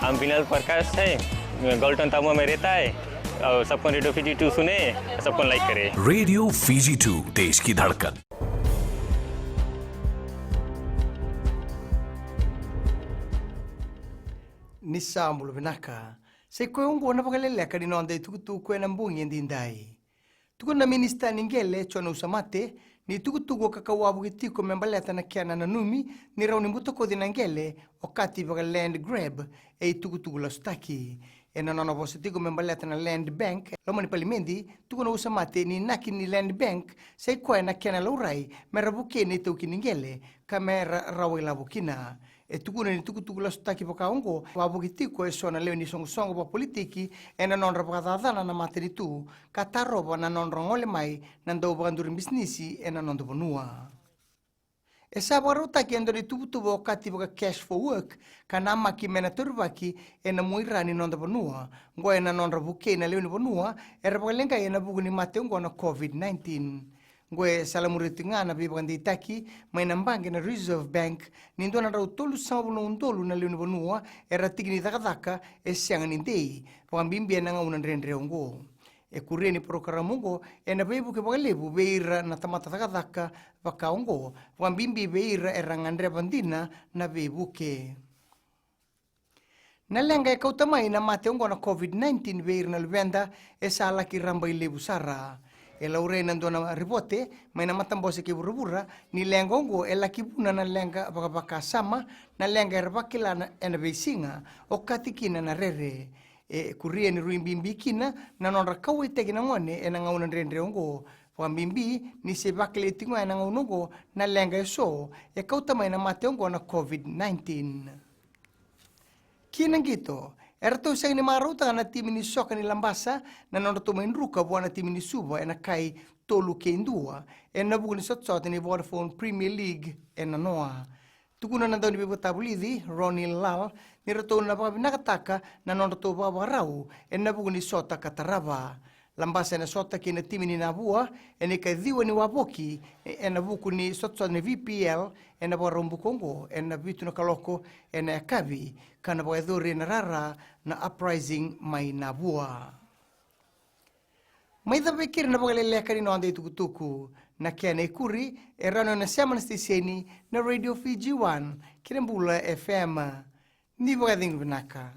हम विनल प्रकाश है, गॉल्टन तामुआ में रहता है और सबको रेडियो फीजी 2 सुने, सबको लाइक करे। रेडियो फीजी 2 देश की धड़कन। Nisambulu vinaka se kwe ungu wana pakalele kadi nonde tukutu kwe na mbungi ndindai tuku na minista ningele chona usamate ni tukutu kakawabu kitiko membaleta na kiana na numi ni rauni mutoko dinangele wakati baka land grab tukutu la staki ena nona positigo membaleta na land bank loma ni palimendi tuku na usamate ni naki ni land bank se kwe na kiana laurai merabuke ni tuki ningele kamera rawi labukina tukuna ni tukutuku la staki paka ongo wabukitiko sona leo ni songo pa politiki ena non rapakadana na materitu kataroba na non rongole mai nando bandur business ena non bonua esa baruta kendo ni tukutuku wakati paka cash for work kana maki menaturvaki ena muirani non bonua ngo ena non rabuke na leo ni bonua era pakalenga ena buguni mate ngo na covid-19 ngwe salamuritinga na bibandi taki mai nambange na Reserve Bank nindo na rautolu sabulo undolu na leuni bonua era tigni dakadaka sianga nindei pambimbi na nguna ndrendre ngo kureni programamungo ena bebu ke bagalebu beira na tamata dakadaka bakaongo pambimbi beira erangandre bandina na bebu ke nalenga kautamai na mate ngo na covid-19 beira na lvenda sala kiramba ilebu sara laure nandona ribote mai na matambose ke burubura ni lengongo kibuna na lenga baka sama na lenga rbakila na besinga o katikina na rere kurie ni ruimbimbi kina na non rakawi tegina ngone na ngauna ndrendre ngo pambimbi ni se bakle tingwa na ngaungo na lenga so kauta mai na mateongo na covid-19 kinangito erto sang ni maruta na timi ni soka ni lambasa na non to main ruka buana timi ni suba ena kai tolu kendua ena bugni sotsot ni Vodafone Premier League ena noa tukuna na doni bibo tabulidi Ronnie Lal ni reto na ba nakataka na non to ba rau ena bugni sota kataraba lambasa na sota kina timi ni nabua ena kai diwa ni waboki ena buku ni sotsot ni VPL ena ba rombu Kongo ena bitu na kaloko ena kavi kana ba edore na rara na uprising mai nabua mai da bekir na bagalele kani no ande tukutuku na kene kuri erano na semana stiseni na Radio Fiji 1 Kirembula FM ni bagading vinaka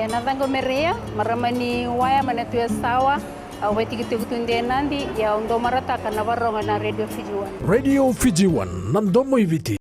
na vango merea maramani waya manatu ya sawa au wetikitukutunde nandi ya ndo marataka na varonga na Radio Fiji 1 Radio Fiji 1 nandomo iviti